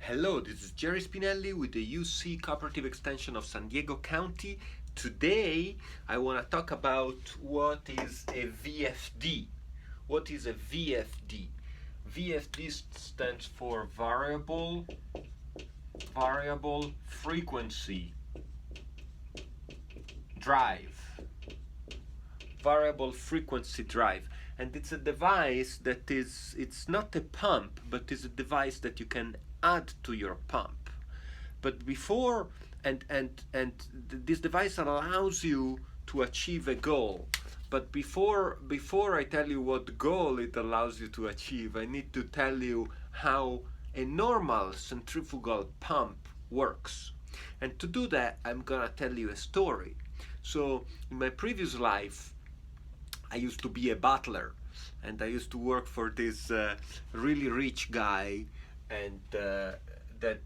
Hello, this is Jerry Spinelli with the UC Cooperative Extension of San Diego County. Today, I want to talk about what is a VFD. What is a VFD? VFD stands for Variable Frequency Drive. Variable Frequency Drive. And it's a device that it's not a pump, but is a device that you can add to your pump. But before, this device allows you to achieve a goal. But before I tell you what goal it allows you to achieve, I need to tell you how a normal centrifugal pump works. And to do that, I'm gonna tell you a story. So in my previous life, I used to be a butler, and I used to work for this really rich guy, and that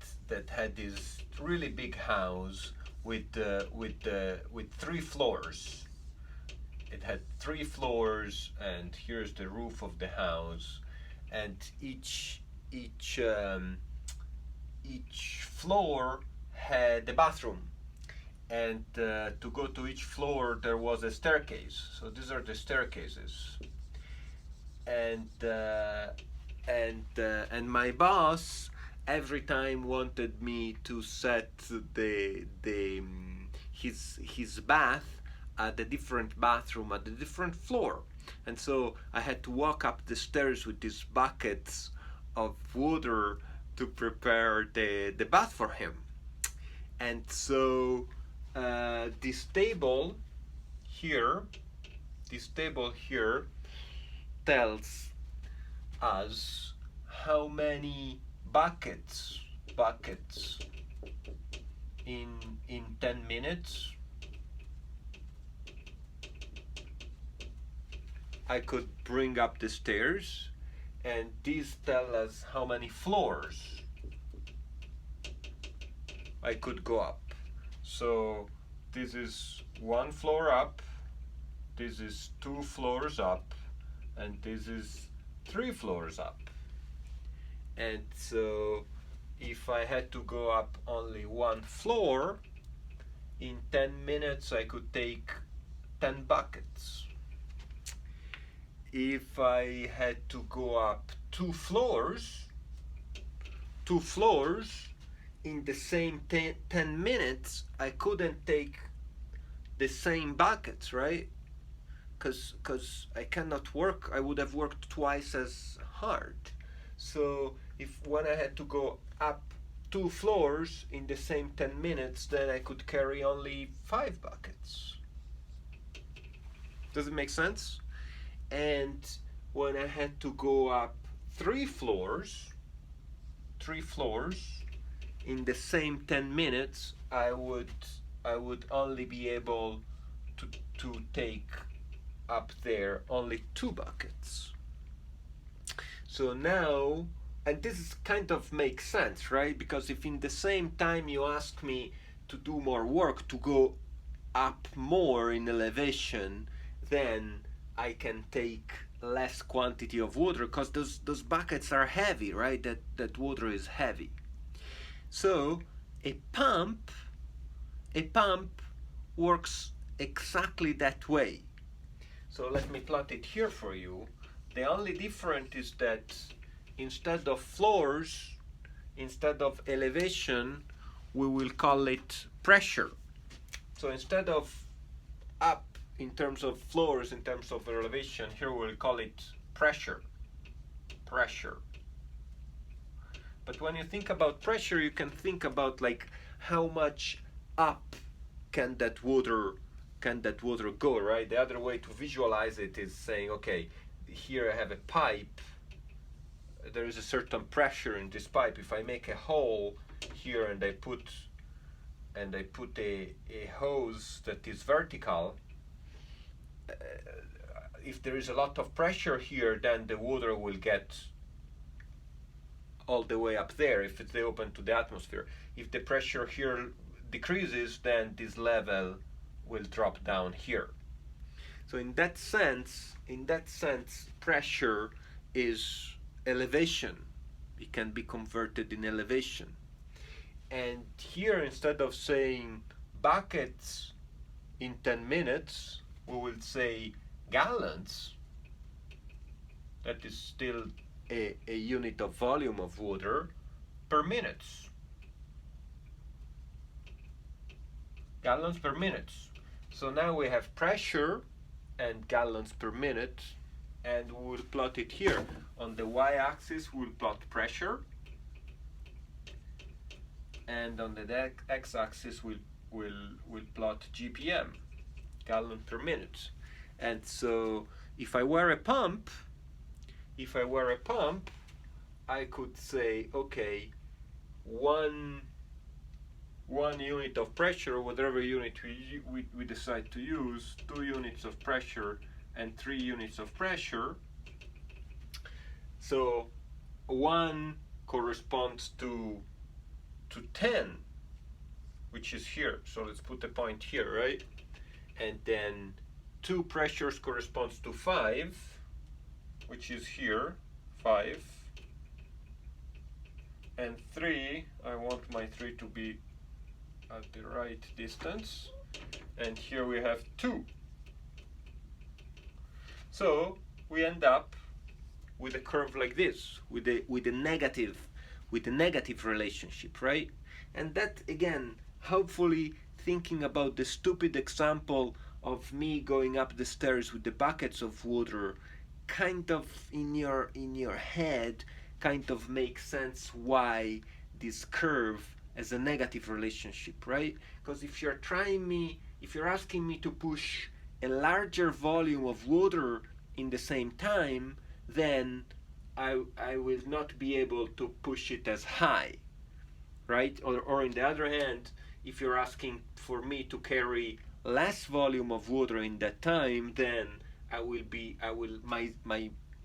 had this really big house with 3 floors. It had 3 floors, and here's the roof of the house, and each floor had a bathroom. And to go to each floor there was a staircase. So these are the staircases. And my boss every time wanted me to set his bath at a different bathroom at a different floor. And so I had to walk up the stairs with these buckets of water to prepare the bath for him. And so this table here tells us how many buckets in 10 minutes I could bring up the stairs, and these tell us how many floors I could go up. So this is 1 floor up, this is 2 floors up, and this is 3 floors up. And so if I had to go up only 1 floor, in 10 minutes I could take 10 buckets. If I had to go up 2 floors, in the same 10 minutes, I couldn't take the same buckets, right? Because I cannot work, I would have worked twice as hard. So when I had to go up 2 floors in the same 10 minutes, then I could carry only 5 buckets. Does it make sense? And when I had to go up 3 floors, in the same 10 minutes, I would only be able to take up there only 2 buckets. So now, and this is kind of makes sense, right? Because if in the same time you ask me to do more work, to go up more in elevation, then I can take less quantity of water, because those buckets are heavy, right? That water is heavy. So a pump works exactly that way. So let me plot it here for you. The only difference is that instead of floors, instead of elevation, we will call it pressure. So instead of up in terms of floors, in terms of elevation, here we'll call it pressure. But when you think about pressure, you can think about like how much up can that water go, right? The other way to visualize it is saying, okay, here I have a pipe, there is a certain pressure in this pipe. If I make a hole here and I put a hose that is vertical, if there is a lot of pressure here, then the water will get all the way up there if it's open to the atmosphere. If the pressure here decreases, then this level will drop down here. So in that sense, pressure is elevation. It can be converted in elevation. And here, instead of saying buckets in 10 minutes, we will say gallons. That is still a unit of volume of water per minute. Gallons per minute. So now we have pressure and gallons per minute, and we will plot it here. On the y-axis, we'll plot pressure, and on the x-axis, we'll plot GPM, gallon per minute. And so if I were a pump, I could say, okay, one unit of pressure, whatever unit we decide to use, 2 units of pressure and 3 units of pressure. So 1 corresponds to 10, which is here. So let's put a point here, right? And then 2 pressures corresponds to 5, which is here, 5. And 3, I want my 3 to be at the right distance, and here we have 2. So we end up with a curve like this, with a negative relationship, right? And that, again, hopefully thinking about the stupid example of me going up the stairs with the buckets of water, kind of in your head kind of makes sense why this curve as a negative relationship, right? Because if you're asking me to push a larger volume of water in the same time, then I will not be able to push it as high, right? Or on the other hand, if you're asking for me to carry less volume of water in that time, then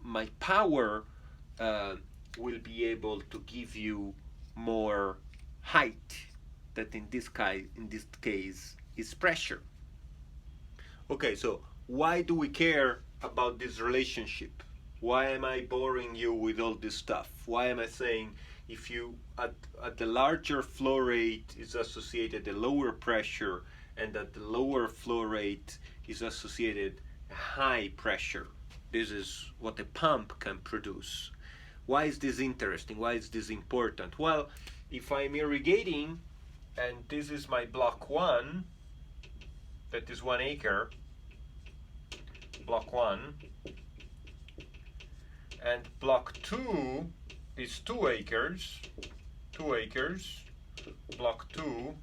my power will be able to give you more height, that in this case is pressure. Okay, so why do we care about this relationship? Why am I boring you with all this stuff? Why am I saying if you at the larger flow rate is associated a lower pressure, and at the lower flow rate is associated a high pressure? This is what a pump can produce. Why is this interesting? Why is this important? Well, if I'm irrigating, and this is my block 1, that is 1 acre, block 1, and block 2 is 2 acres, block 2,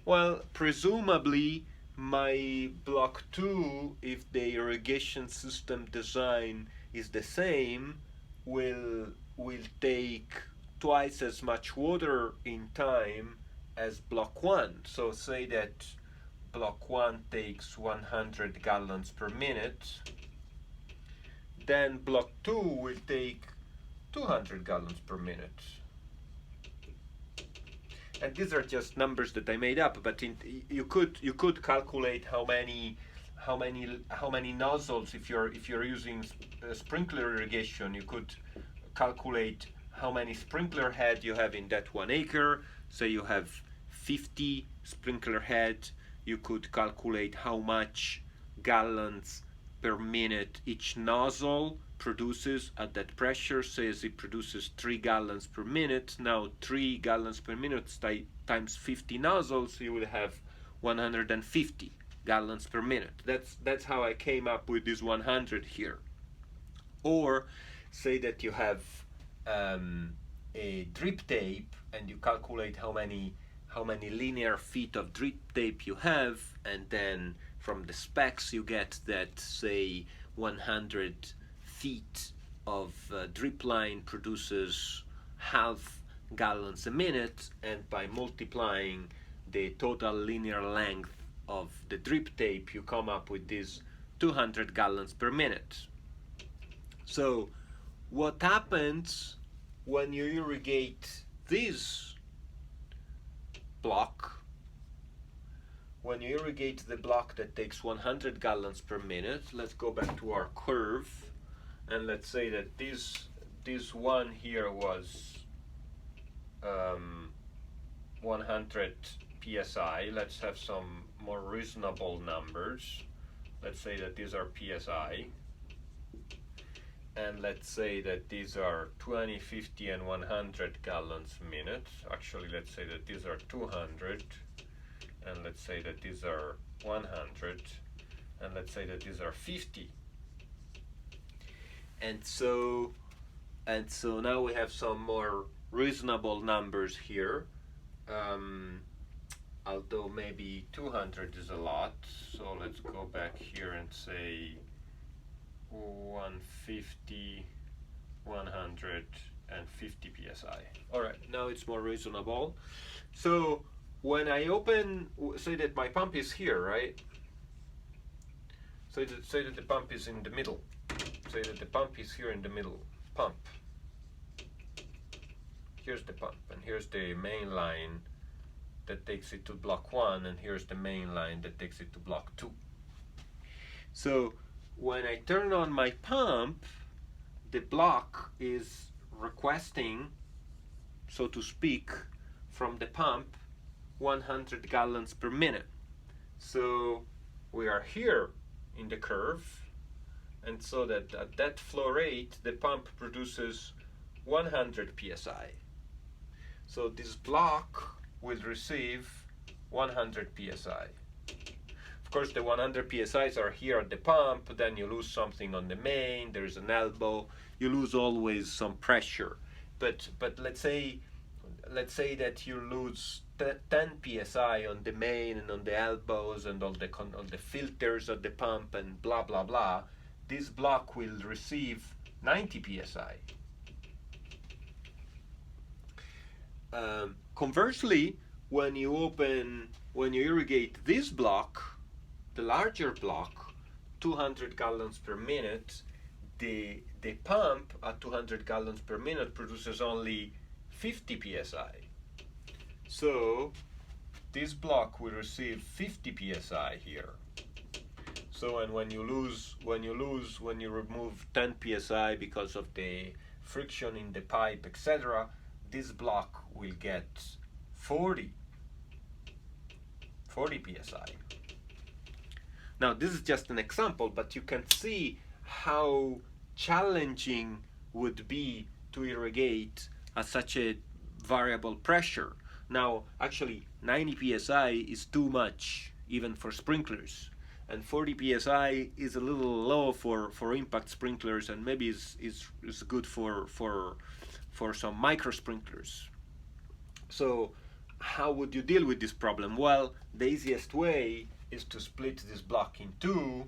well, presumably my block 2, if the irrigation system design is the same, will take twice as much water in time as block 1. So say that block 1 takes 100 gallons per minute, then block 2 will take 200 gallons per minute. And these are just numbers that I made up, but you could calculate how many nozzles, if you're using sprinkler irrigation, you could calculate how many sprinkler head you have in that 1 acre. Say you have 50 sprinkler head, you could calculate how much gallons per minute each nozzle produces at that pressure. Says it produces 3 gallons per minute. Now 3 gallons per minute times 50 nozzles, you will have 150 gallons per minute. That's how I came up with this 100 here. Or say that you have a drip tape, and you calculate how many linear feet of drip tape you have, and then from the specs you get that, say, 100 feet of drip line produces half gallons a minute, and by multiplying the total linear length of the drip tape, you come up with this 200 gallons per minute. So what happens when you irrigate this block? When you irrigate the block that takes 100 gallons per minute, let's go back to our curve, and let's say that this this one here was 100 psi. Let's have some more reasonable numbers. Let's say that these are psi, and let's say that these are 20, 50, and 100 gallons a minute. Actually, let's say that these are 200, and let's say that these are 100, and let's say that these are 50. And so now we have some more reasonable numbers here. Although maybe 200 is a lot, so let's go back here and say 150, 150 psi. All right, now it's more reasonable. So when I open, say that my pump is here, right? Say that the pump is in the middle. Say that the pump is here in the middle. Pump. Here's the pump, and here's the main line that takes it to block 1, and here's the main line that takes it to block 2. So when I turn on my pump, the block is requesting, so to speak, from the pump 100 gallons per minute. So we are here in the curve, and so that at that flow rate the pump produces 100 psi. So this block will receive 100 psi. Of course, the 100 psi's are here at the pump, then you lose something on the main, there's an elbow, you lose always some pressure. But let's say that you lose 10 psi on the main and on the elbows and on the filters of the pump and blah blah blah. This block will receive 90 psi. Conversely, when you irrigate this block, the larger block, 200 gallons per minute, the pump at 200 gallons per minute produces only 50 psi. So this block will receive 50 psi here. So, and when you remove 10 psi because of the friction in the pipe, etc., this block will get 40 psi. Now this is just an example, but you can see how challenging would be to irrigate at such a variable pressure. Now actually 90 psi is too much even for sprinklers, and 40 psi is a little low for impact sprinklers, and maybe is good for some micro sprinklers. So how would you deal with this problem? Well, the easiest way is to split this block in two,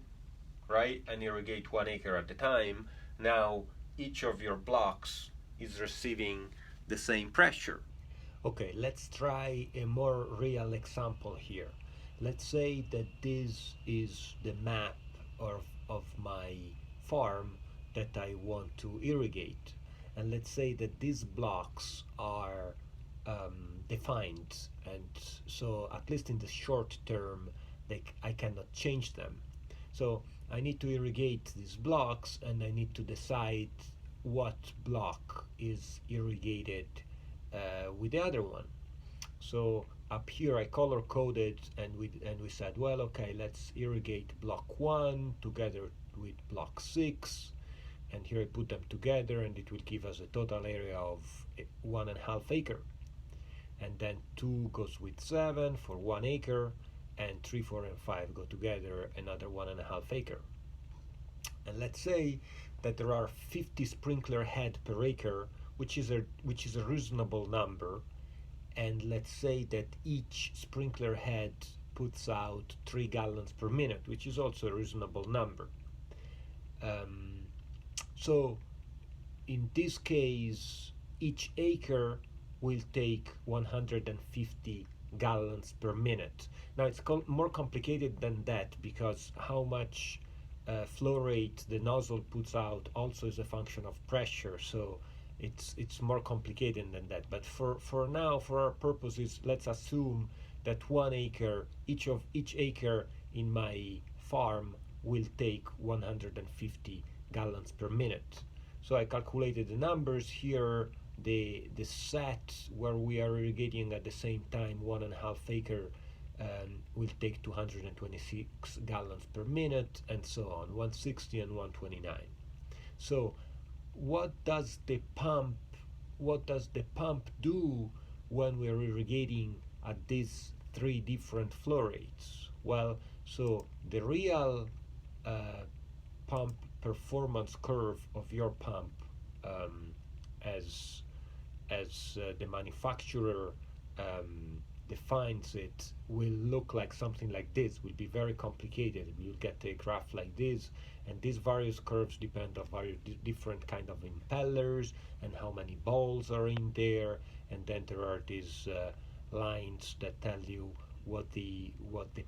right, and irrigate 1 acre at a time. Now each of your blocks is receiving the same pressure. Okay, let's try a more real example here. Let's say that this is the map of my farm that I want to irrigate, and let's say that these blocks are defined, and so at least in the short term I cannot change them. So I need to irrigate these blocks, and I need to decide what block is irrigated with the other one. So up here I color coded, and we said, well, okay, let's irrigate block 1 together with block 6, and here I put them together, and it will give us a total area of 1.5 acre. And then 2 goes with 7 for 1 acre, and 3, 4, and 5 go together, another 1.5 acre. And let's say that there are 50 sprinkler head per acre, which is a reasonable number, and let's say that each sprinkler head puts out 3 gallons per minute, which is also a reasonable number. So in this case, each acre will take 150 gallons per minute. Now it's more complicated than that, because how much flow rate the nozzle puts out also is a function of pressure, so it's more complicated than that. But for now, for our purposes, let's assume that 1 acre, each acre in my farm will take 150 gallons per minute. So I calculated the numbers here. The set where we are irrigating at the same time 1.5 acre will take 226 gallons per minute, and so on, 160 and 129. So what does the pump do when we're irrigating at these three different flow rates? Well, so the real uh, pump performance curve of your pump, um, as the manufacturer defines it, will look like something like this. Will be very complicated. You'll get a graph like this, and these various curves depend on various different kind of impellers and how many balls are in there, and then there are these lines that tell you what the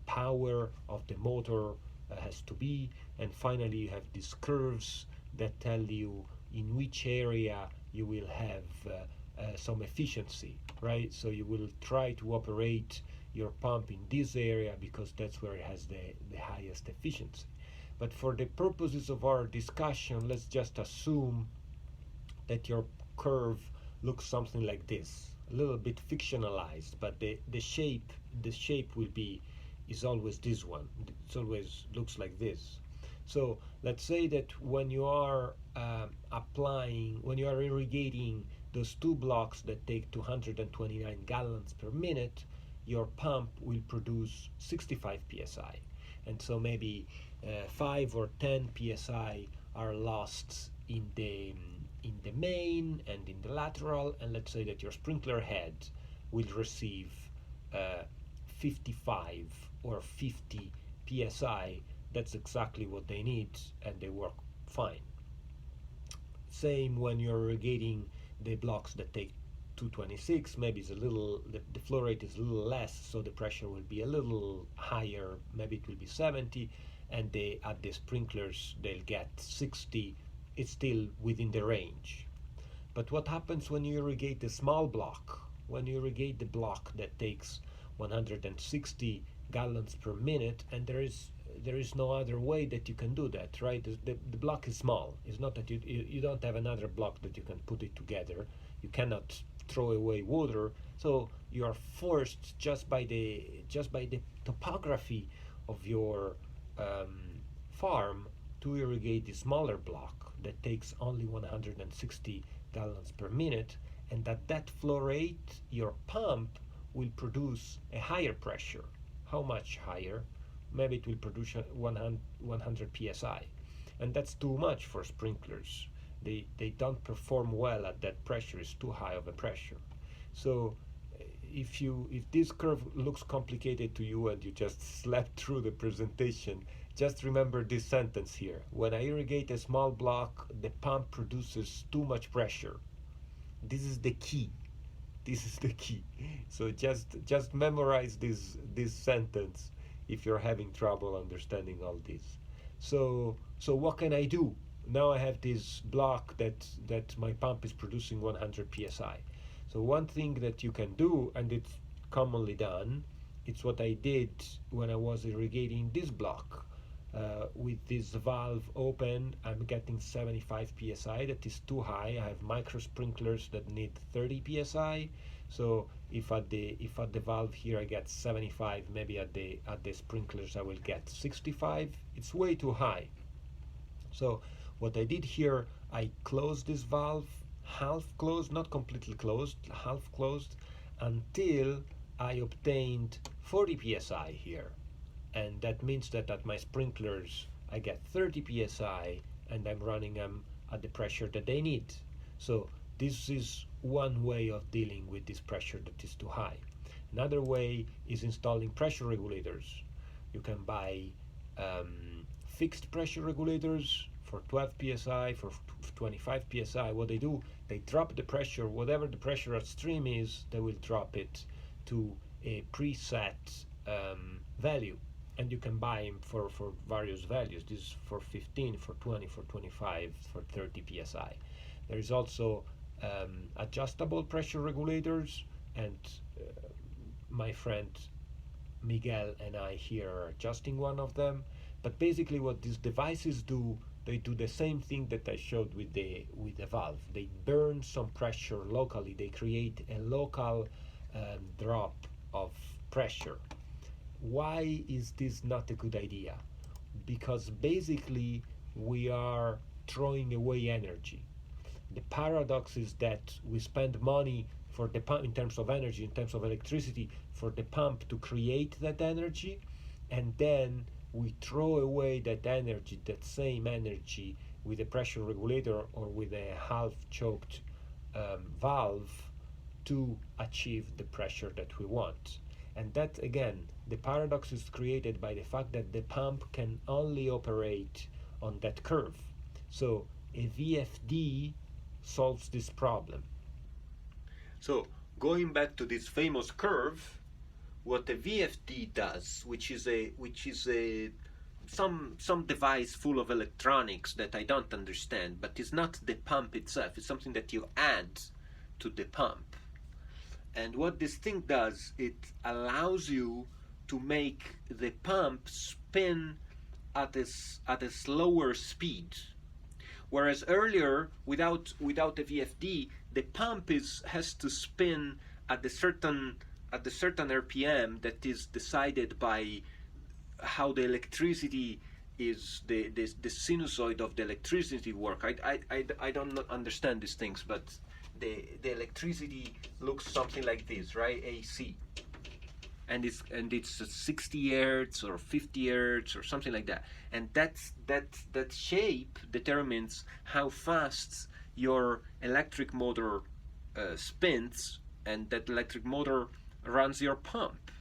power of the motor has to be, and finally you have these curves that tell you in which area you will have some efficiency, right? So you will try to operate your pump in this area because that's where it has the highest efficiency. But for the purposes of our discussion, let's just assume that your curve looks something like this, a little bit fictionalized, but the shape will be is always this one. It always looks like this. So let's say that when you are when you are irrigating those two blocks that take 229 gallons per minute, your pump will produce 65 psi, and so maybe 5 or 10 psi are lost in the main and in the lateral, and let's say that your sprinkler head will receive uh, 55 or 50 psi. That's exactly what they need, and they work fine. Same when you're irrigating the blocks that take 226, maybe it's a little, the flow rate is a little less, so the pressure will be a little higher, maybe it will be 70, and they at the sprinklers they'll get 60. It's still within the range. But what happens when you irrigate a small block? When you irrigate the block that takes 160 gallons per minute, and there is no other way that you can do that, right? The block is small. It's not that you don't have another block that you can put it together. You cannot throw away water, so you are forced just by the topography of your farm to irrigate the smaller block that takes only 160 gallons per minute, and at that flow rate your pump will produce a higher pressure. How much higher? Maybe it will produce 100 psi, and that's too much for sprinklers. They don't perform well at that pressure. It's too high of a pressure. So if this curve looks complicated to you and you just slept through the presentation, just remember this sentence here: when I irrigate a small block, the pump produces too much pressure. This is the key. This is the key. So just memorize this sentence if you're having trouble understanding all this. So what can I do? Now I have this block that my pump is producing 100 psi. So one thing that you can do, and it's commonly done, it's what I did when I was irrigating this block. With this valve open, I'm getting 75 psi. That is too high. I have micro sprinklers that need 30 psi. So if at the valve here I get 75, maybe at the sprinklers I will get 65. It's way too high. So what I did here, I closed this valve, half closed, not completely closed, half closed, until I obtained 40 psi here. And that means that at my sprinklers I get 30 psi, and I'm running them at the pressure that they need. So this is one way of dealing with this pressure that is too high. Another way is installing pressure regulators. You can buy fixed pressure regulators for 12 psi, for 25 psi. What they do, they drop the pressure, whatever the pressure at stream is, they will drop it to a preset value, and you can buy them for various values. This is for 15, for 20, for 25, for 30 psi. There is also adjustable pressure regulators, and my friend Miguel and I here are adjusting one of them. But basically what these devices do, they do the same thing that I showed with the valve. They burn some pressure locally. They create a local drop of pressure. Why is this not a good idea? Because basically we are throwing away energy. The paradox is that we spend money for the pump in terms of energy, in terms of electricity, for the pump to create that energy, and then we throw away that energy, that same energy, with a pressure regulator or with a half choked valve to achieve the pressure that we want. And that, again, the paradox is created by the fact that the pump can only operate on that curve. So a VFD solves this problem. So going back to this famous curve, what a VFD does, which is a some device full of electronics that I don't understand, but it's not the pump itself. It's something that you add to the pump. And what this thing does, it allows you to make the pump spin at a slower speed. Whereas earlier, without a VFD, the pump has to spin at a certain RPM that is decided by how the electricity is the sinusoid of the electricity work. I don't understand these things, but the electricity looks something like this, right? AC. And it's 60 hertz or 50 hertz or something like that, and that shape determines how fast your electric motor spins, and that electric motor runs your pump.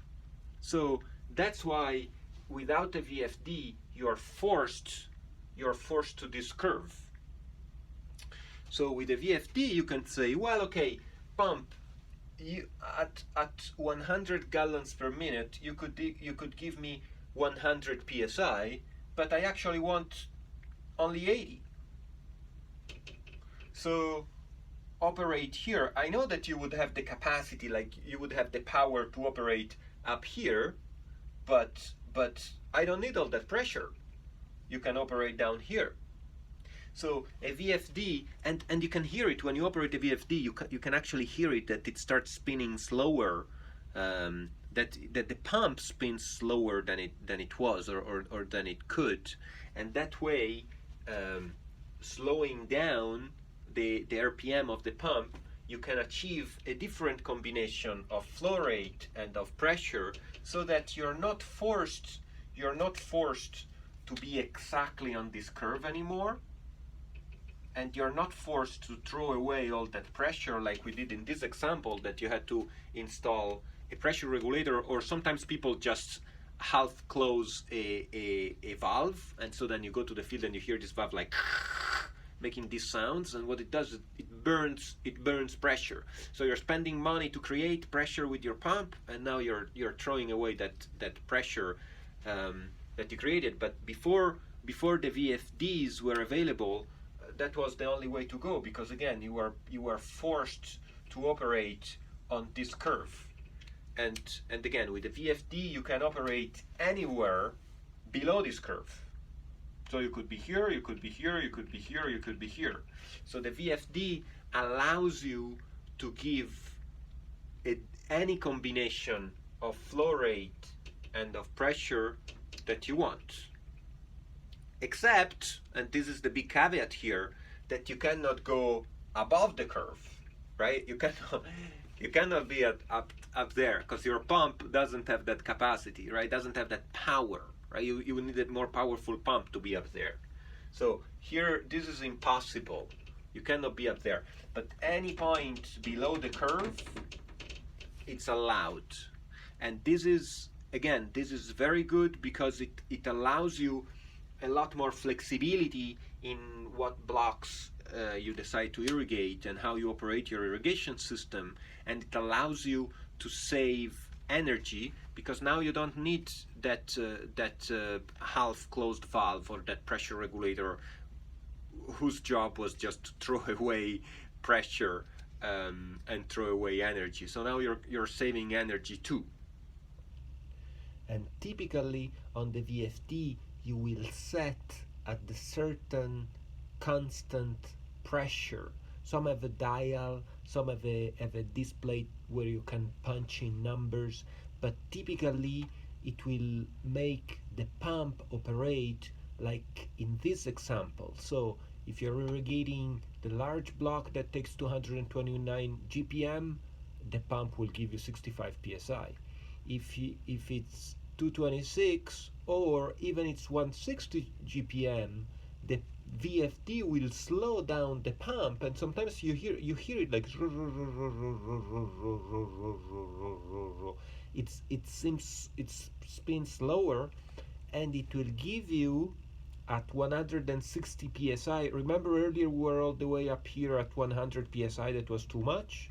So that's why without a VFD you're forced to this curve. So with a VFD you can say, well, okay, pump, you at 100 gallons per minute you could give me 100 psi, but I actually want only 80. So operate here. I know that you would have the capacity, like you would have the power to operate up here, but I don't need all that pressure. You can operate down here. So a VFD, and you can hear it when you operate a VFD. You can actually hear it, that it starts spinning slower. That the pump spins slower than it was or than it could, and that way, slowing down the RPM of the pump, you can achieve a different combination of flow rate and of pressure, so that you're not forced to be exactly on this curve anymore. And you're not forced to throw away all that pressure like we did in this example, that you had to install a pressure regulator, or sometimes people just half close a valve, and so then you go to the field and you hear this valve like making these sounds, and what it does is it burns pressure. So you're spending money to create pressure with your pump, and now you're throwing away that pressure that you created. But before the VFDs were available, that was the only way to go, because again you are forced to operate on this curve, and again with the VFD you can operate anywhere below this curve. So you could be here, you could be here, you could be here, you could be here. So the VFD allows you to give any combination of flow rate and of pressure that you want. Except, and this is the big caveat here, that you cannot go above the curve, right? You cannot be up there, because your pump doesn't have that capacity, right? Doesn't have that power, right? You need a more powerful pump to be up there. So here, this is impossible. You cannot be up there. But any point below the curve, it's allowed. And this is very good, because it allows you a lot more flexibility in what blocks you decide to irrigate and how you operate your irrigation system, and it allows you to save energy, because now you don't need that half closed valve or that pressure regulator whose job was just to throw away pressure and throw away energy. So now you're saving energy too. And typically on the VFD you will set at the certain constant pressure. Some have a dial, some have a display where you can punch in numbers, but typically it will make the pump operate like in this example. So if you're irrigating the large block that takes 229 GPM, the pump will give you 65 psi. If it's 226 or even it's 160 GPM, the VFD will slow down the pump, and sometimes you hear it like it spins slower, and it will give you at 160 psi. Remember earlier we were all the way up here at 100 psi, that was too much.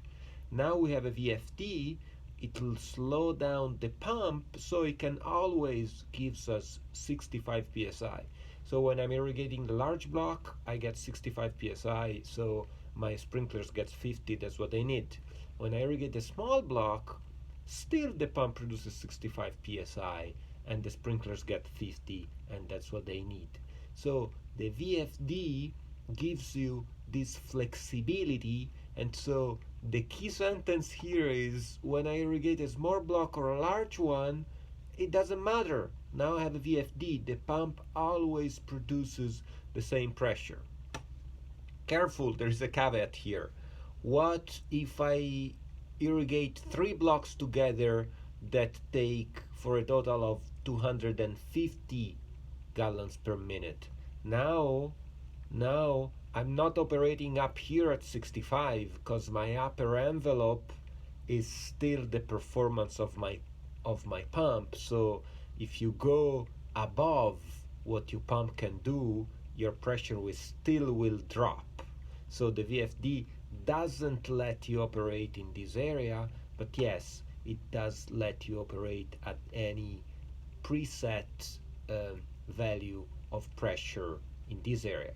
Now we have a VFD, it will slow down the pump so it can always gives us 65 psi. So when I'm irrigating the large block, I get 65 psi, so my sprinklers get 50, that's what they need. When I irrigate the small block, still the pump produces 65 psi and the sprinklers get 50, and that's what they need. So the VFD gives you this flexibility, and so the key sentence here is when I irrigate a small block or a large one, it doesn't matter. Now I have a VFD, the pump always produces the same pressure. Careful, there's a caveat here. What if I irrigate 3 blocks together that take for a total of 250 gallons per minute? Now I'm not operating up here at 65 because my upper envelope is still the performance of my pump. So if you go above what your pump can do, your pressure will drop. So the VFD doesn't let you operate in this area, but yes, it does let you operate at any preset value of pressure in this area.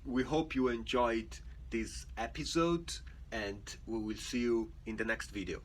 We hope you enjoyed this episode, and we will see you in the next video.